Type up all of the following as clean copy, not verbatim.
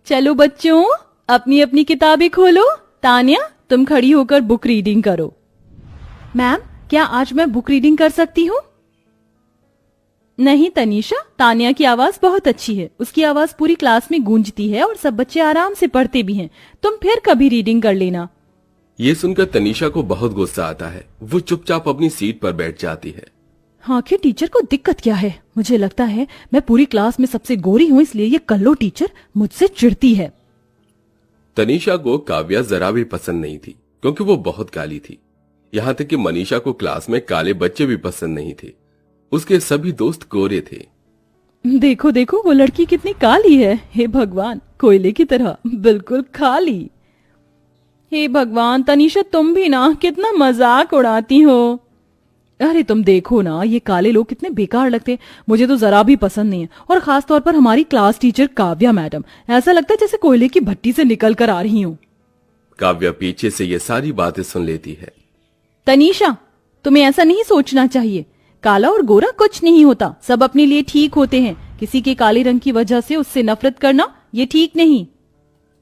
चलो बच्चों, अपनी अपनी किताबें खोलो। तान्या, तुम खड़ी होकर बुक रीडिंग करो। मैम, क्या आज मैं बुक रीडिंग कर सकती हूँ? नहीं तनीषा, तान्या की आवाज बहुत अच्छी है। उसकी आवाज पूरी क्लास में गूंजती है और सब बच्चे आराम से पढ़ते भी हैं। तुम फिर कभी रीडिंग कर लेना। ये सुनकर तनीषा को बहुत गुस्सा आता है। वो चुपचाप अपनी सीट पर बैठ जाती है। आखिर टीचर को दिक्कत क्या है? मुझे लगता है मैं पूरी क्लास में सबसे गोरी हूँ, इसलिए ये कल्लो टीचर मुझसे चिढ़ती है। तनीषा को काव्या जरा भी पसंद नहीं थी, क्योंकि वो बहुत काली थी। यहाँ तक कि मनीषा को क्लास में काले बच्चे भी पसंद नहीं थे। उसके सभी दोस्त गोरे थे। देखो देखो, वो लड़की कितनी काली है। हे भगवान, कोयले की तरह बिल्कुल खाली। हे भगवान, तनीषा तुम भी ना कितना मजाक उड़ाती हो। अरे तुम देखो ना, ये काले लोग कितने बेकार लगते हैं। मुझे तो जरा भी पसंद नहीं है, और खास तौर पर हमारी क्लास टीचर काव्या मैडम। ऐसा लगता है जैसे कोयले की भट्टी से निकल कर आ रही हूँ। काव्या पीछे से ये सारी बातें सुन लेती है। तनीषा, तुम्हें ऐसा नहीं सोचना चाहिए। काला और गोरा कुछ नहीं होता, सब अपने लिए ठीक होते हैं। किसी के काले रंग की वजह से उससे नफरत करना ये ठीक नहीं।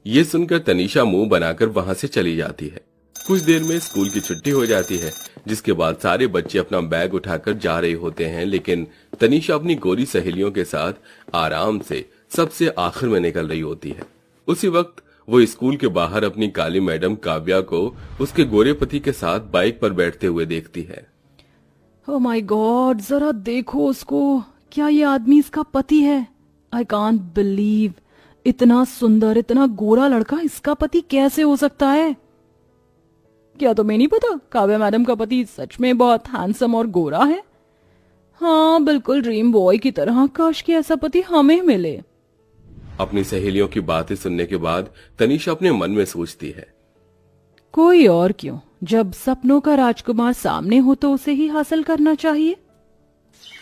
ये सुनकर तनीषा मुंह बनाकर वहां से चली जाती है। कुछ देर में स्कूल की छुट्टी हो जाती है, जिसके बाद सारे बच्चे अपना बैग उठाकर जा रहे होते हैं, लेकिन तनीषा अपनी गोरी सहेलियों के साथ आराम से सबसे आखिर में निकल रही होती है। उसी वक्त वो स्कूल के बाहर अपनी काली मैडम काव्या को उसके गोरे पति के साथ बाइक पर बैठते हुए देखती है। ओह माय गॉड, जरा देखो उसको। क्या ये आदमी इसका पति है? आई कांट बिलीव, इतना सुंदर, इतना गोरा लड़का इसका पति कैसे हो सकता है? क्या तुम्हें नहीं पता, काव्या मैडम का पति सच में बहुत हैंडसम और गोरा है। हाँ, बिल्कुल ड्रीम बॉय की तरह। काश कि ऐसा पति हमें मिले। अपनी सहेलियों की बातें सुनने के बाद तनीषा अपने मन में सोचती है, कोई और क्यों, जब सपनों का राजकुमार सामने हो तो उसे ही हासिल करना चाहिए।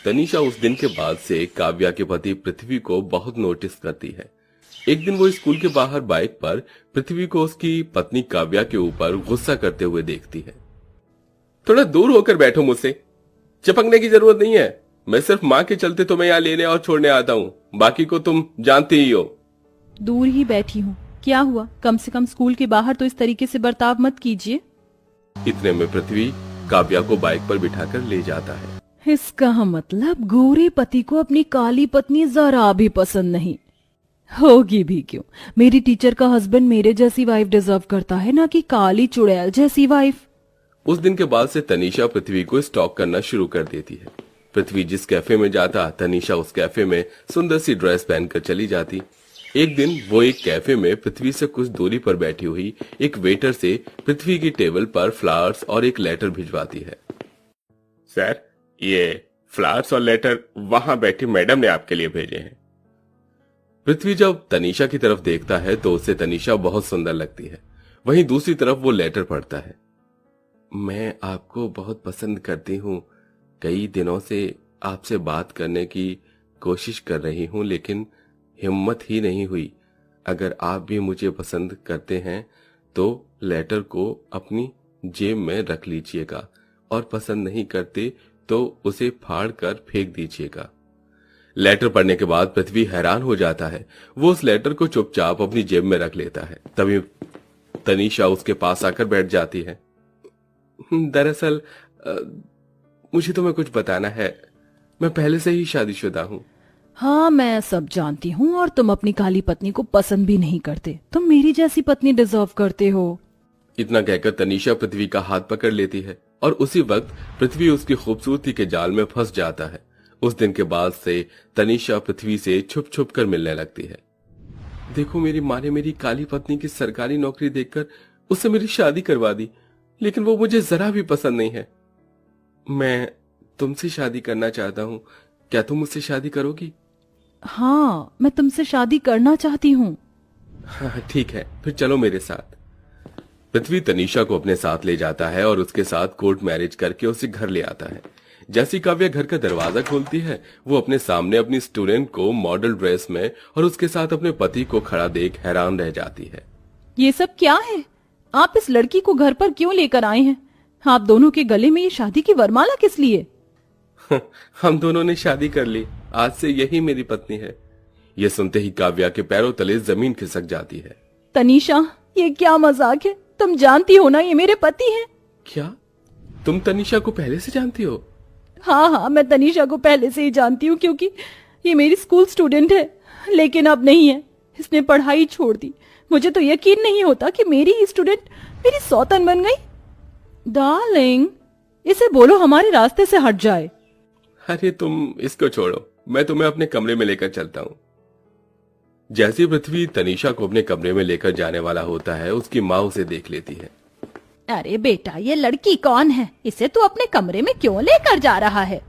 तनीषा उस दिन के बाद से काव्या के पति पृथ्वी को बहुत नोटिस करती है। एक दिन वो स्कूल के बाहर बाइक पर पृथ्वी को उसकी पत्नी काव्या के ऊपर गुस्सा करते हुए देखती है। थोड़ा दूर होकर बैठो, मुझसे चिपकने की जरूरत नहीं है। मैं सिर्फ माँ के चलते तुम्हें यहाँ लेने और छोड़ने आता हूँ, बाकी को तुम जानते ही हो। दूर ही बैठी हूँ, क्या हुआ? कम से कम स्कूल के बाहर तो इस तरीके से बर्ताव मत कीजिए। इतने में पृथ्वी काव्या को बाइक पर बिठाकर ले जाता है। इसका मतलब गोरे पति को अपनी काली पत्नी जरा भी पसंद नहीं होगी भी क्यों? मेरी टीचर का हस्बैंड मेरे जैसी वाइफ डिजर्व करता है, ना कि काली चुड़ैल जैसी वाइफ। उस दिन के बाद से तनीषा पृथ्वी को स्टॉक करना शुरू कर देती है। पृथ्वी जिस कैफे में जाता, तनीषा उस कैफे में सुंदर सी ड्रेस पहनकर चली जाती। एक दिन वो एक कैफे में पृथ्वी से कुछ दूरी पर बैठी हुई एक वेटर से पृथ्वी की टेबल पर फ्लावर्स और एक लेटर भिजवाती है। सर, ये फ्लावर्स और लेटर वहां बैठी मैडम ने आपके लिए भेजे हैं। पृथ्वी जब तनीषा की तरफ देखता है तो उससे तनीषा बहुत सुंदर लगती है। वहीं दूसरी तरफ वो लेटर पढ़ता है। मैं आपको बहुत पसंद करती हूँ। कई दिनों से आपसे बात करने की कोशिश कर रही हूँ, लेकिन हिम्मत ही नहीं हुई। अगर आप भी मुझे पसंद करते हैं तो लेटर को अपनी जेब में रख लीजिएगा, और पसंद नहीं करते तो उसे फाड़ कर फेंक दीजिएगा। लेटर पढ़ने के बाद पृथ्वी हैरान हो जाता है। वो उस लेटर को चुपचाप अपनी जेब में रख लेता है। तभी तनीषा उसके पास आकर बैठ जाती है। दरअसल मुझे तुम्हें कुछ बताना है। मैं पहले से ही शादीशुदा हूँ। हाँ, मैं सब जानती हूँ, और तुम अपनी काली पत्नी को पसंद भी नहीं करते। तुम मेरी जैसी पत्नी डिजर्व करते हो। इतना कहकर तनीषा पृथ्वी का हाथ पकड़ लेती है, और उसी वक्त पृथ्वी उसकी खूबसूरती के जाल में फंस जाता है। उस दिन के बाद से तनीषा पृथ्वी से छुप छुप कर मिलने लगती है। देखो, मेरी माँ ने मेरी काली पत्नी की सरकारी नौकरी देखकर उससे मेरी शादी करवा दी, लेकिन वो मुझे जरा भी पसंद नहीं है। मैं तुमसे शादी करना चाहता हूँ, क्या तुम मुझसे शादी करोगी? हाँ, मैं तुमसे शादी करना चाहती हूँ। हाँ ठीक है, फिर चलो मेरे साथ। पृथ्वी तनीषा को अपने साथ ले जाता है और उसके साथ कोर्ट मैरिज करके उसे घर ले आता है। जैसी काव्या घर का दरवाजा खोलती है, वो अपने सामने अपनी स्टूडेंट को मॉडल ड्रेस में और उसके साथ अपने पति को खड़ा देख हैरान रह जाती है। ये सब क्या है? आप इस लड़की को घर पर क्यों लेकर आए हैं? आप दोनों के गले में ये शादी की वरमाला किस लिए? हम दोनों ने शादी कर ली, आज से यही मेरी पत्नी है। ये सुनते ही काव्या के पैरों तले जमीन खिसक जाती है। तनीषा, ये क्या मजाक है? तुम जानती हो ना ये मेरे पति हैं। क्या तुम तनीषा को पहले से जानती हो? हाँ, मैं तनीषा को पहले से ही जानती हूँ, क्योंकि ये मेरी स्कूल स्टूडेंट है, लेकिन अब नहीं है। इसने पढ़ाई छोड़ दी। मुझे तो यकीन नहीं होता कि मेरी ही स्टूडेंट मेरी सौतन बन गई। डार्लिंग, इसे बोलो हमारे रास्ते से हट जाए। अरे तुम इसको छोड़ो, मैं तुम्हें अपने कमरे में लेकर चलता हूँ। जैसे पृथ्वी तनीषा को अपने कमरे में लेकर जाने वाला होता है, उसकी माँ उसे देख लेती है। अरे बेटा, ये लड़की कौन है? इसे तू अपने कमरे में क्यों लेकर जा रहा है?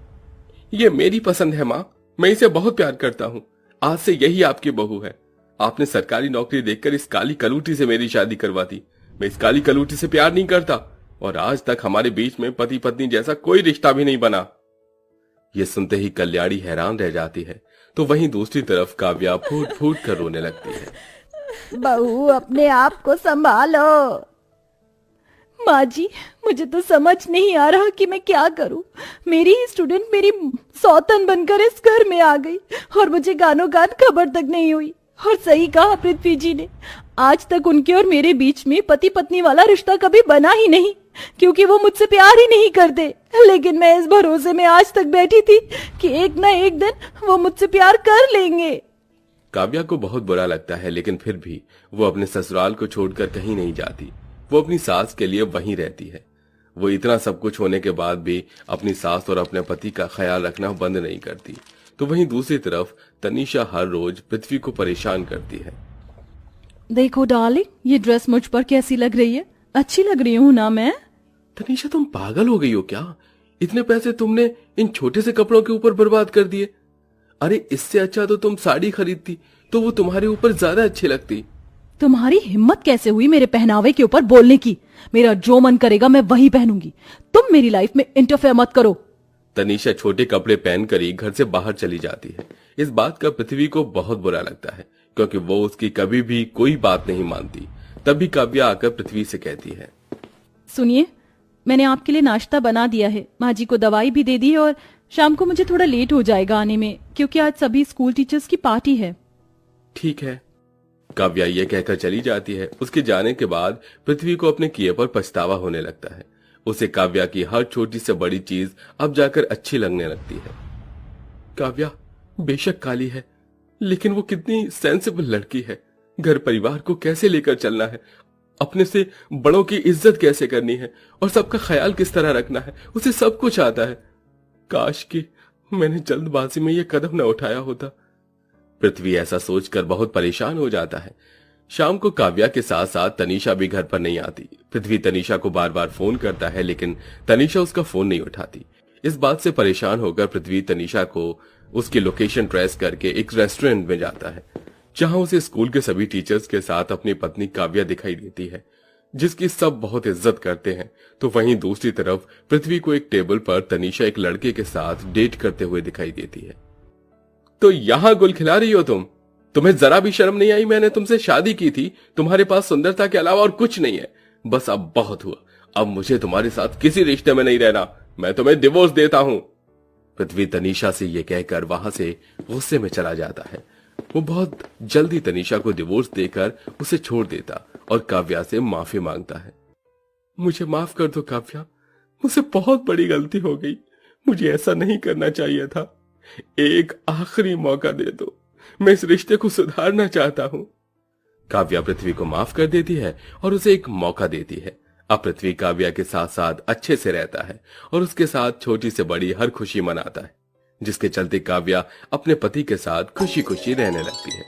ये मेरी पसंद है माँ, मैं इसे बहुत प्यार करता हूँ। आज से यही आपकी बहू है। आपने सरकारी नौकरी देखकर इस काली कलूटी से मेरी शादी करवा दी। मैं इस काली कलूटी से प्यार नहीं करता, और आज तक हमारे बीच में पति पत्नी जैसा कोई रिश्ता भी नहीं बना। ये सुनते ही कल्याणी हैरान रह जाती है, तो वहीं दूसरी तरफ काव्या फूट फूट कर रोने लगती है। बहू, अपने आप को संभालो। माँ जी, मुझे तो समझ नहीं आ रहा कि मैं क्या करूं। मेरी ही स्टूडेंट मेरी सौतन बनकर इस घर में आ गई, और मुझे गानों गान खबर तक नहीं हुई। और सही कहा पृथ्वी जी ने, आज तक उनके और मेरे बीच में पति पत्नी वाला रिश्ता कभी बना ही नहीं, क्योंकि वो मुझसे प्यार ही नहीं करते। लेकिन मैं इस भरोसे में आज तक बैठी थी कि एक ना एक दिन वो मुझसे प्यार कर लेंगे। काव्या को बहुत बुरा लगता है, लेकिन फिर भी वो अपने ससुराल को छोड़कर कहीं नहीं जाती। वो अपनी सास के लिए वहीं रहती है। वो इतना सब कुछ होने के बाद भी अपनी सास और अपने पति का ख्याल रखना बंद नहीं करती। तो वहीं दूसरी तरफ तनीषा हर रोज पृथ्वी को परेशान करती है। देखो डार्लिंग, ये ड्रेस मुझ पर कैसी लग रही है? अच्छी लग रही हूँ ना मैं? तनीषा, तुम पागल हो गई हो क्या? इतने पैसे तुमने इन छोटे से कपड़ों के ऊपर बर्बाद कर दिए। अरे इससे अच्छा तो तुम साड़ी खरीदती, तो वो तुम्हारे ऊपर ज्यादा अच्छी लगती। तुम्हारी हिम्मत कैसे हुई मेरे पहनावे के ऊपर बोलने की? मेरा जो मन करेगा मैं वही पहनूंगी। तुम मेरी लाइफ में इंटरफेयर मत करो। तनीषा छोटे कपड़े पहनकर ही घर से बाहर चली जाती है। इस बात का पृथ्वी को बहुत बुरा लगता है, क्योंकि वो उसकी कभी भी कोई बात नहीं मानती। तभी काव्या आकर पृथ्वी से कहती है, सुनिए, मैंने आपके लिए नाश्ता बना दिया है, माँ जी को दवाई भी दे दी है, और शाम को मुझे थोड़ा लेट हो जाएगा आने में, क्योंकि आज सभी स्कूल टीचर्स की पार्टी है। ठीक है। काव्या ये कहकर चली जाती है। उसके जाने के बाद पृथ्वी को अपने किए पर पछतावा होने लगता है। उसे काव्या की हर छोटी से बड़ी चीज अब जाकर अच्छी लगने लगती है। काव्या बेशक काली है, लेकिन वो कितनी सेंसिबल लड़की है। घर परिवार को कैसे लेकर चलना है, अपने से बड़ों की इज्जत कैसे करनी है, और सबका ख्याल किस तरह रखना है, उसे सब कुछ आता है। काश कि मैंने जल्दबाजी में यह कदम न उठाया होता। पृथ्वी ऐसा सोचकर बहुत परेशान हो जाता है। शाम को काव्या के साथ साथ तनीषा भी घर पर नहीं आती। पृथ्वी तनीषा को बार बार फोन करता है, लेकिन तनीषा उसका फोन नहीं उठाती। इस बात से परेशान होकर पृथ्वी तनीषा को उसकी लोकेशन ट्रेस करके एक रेस्टोरेंट में जाता है, जहां उसे स्कूल के सभी टीचर्स के साथ अपनी पत्नी काव्या दिखाई देती है, जिसकी सब बहुत इज्जत करते हैं। तो वहीं दूसरी तरफ पृथ्वी को एक टेबल पर तनीषा एक लड़के के साथ डेट करते हुए दिखाई देती है। तो यहां गुल खिला रही हो तुम? तुम्हें जरा भी शर्म नहीं आई? मैंने तुमसे शादी की थी, तुम्हारे पास सुंदरता के अलावा और कुछ नहीं है। बस अब बहुत हुआ, अब मुझे तुम्हारे साथ किसी रिश्ते में नहीं रहना। मैं तुम्हें डिवोर्स देता हूं। पृथ्वी तनीषा से यह कहकर वहां से गुस्से में चला जाता है। वो बहुत जल्दी तनीषा को डिवोर्स देकर उसे छोड़ देता और काव्या से माफी मांगता है। मुझे माफ कर दो काव्या, मुझसे बहुत बड़ी गलती हो गई। मुझे ऐसा नहीं करना चाहिए था। एक आखिरी मौका दे दो, मैं इस रिश्ते को सुधारना चाहता हूं। काव्या पृथ्वी को माफ कर देती है और उसे एक मौका देती है। अब पृथ्वी काव्या के साथ साथ अच्छे से रहता है और उसके साथ छोटी से बड़ी हर खुशी मनाता है, जिसके चलते काव्या अपने पति के साथ खुशी खुशी रहने लगती है।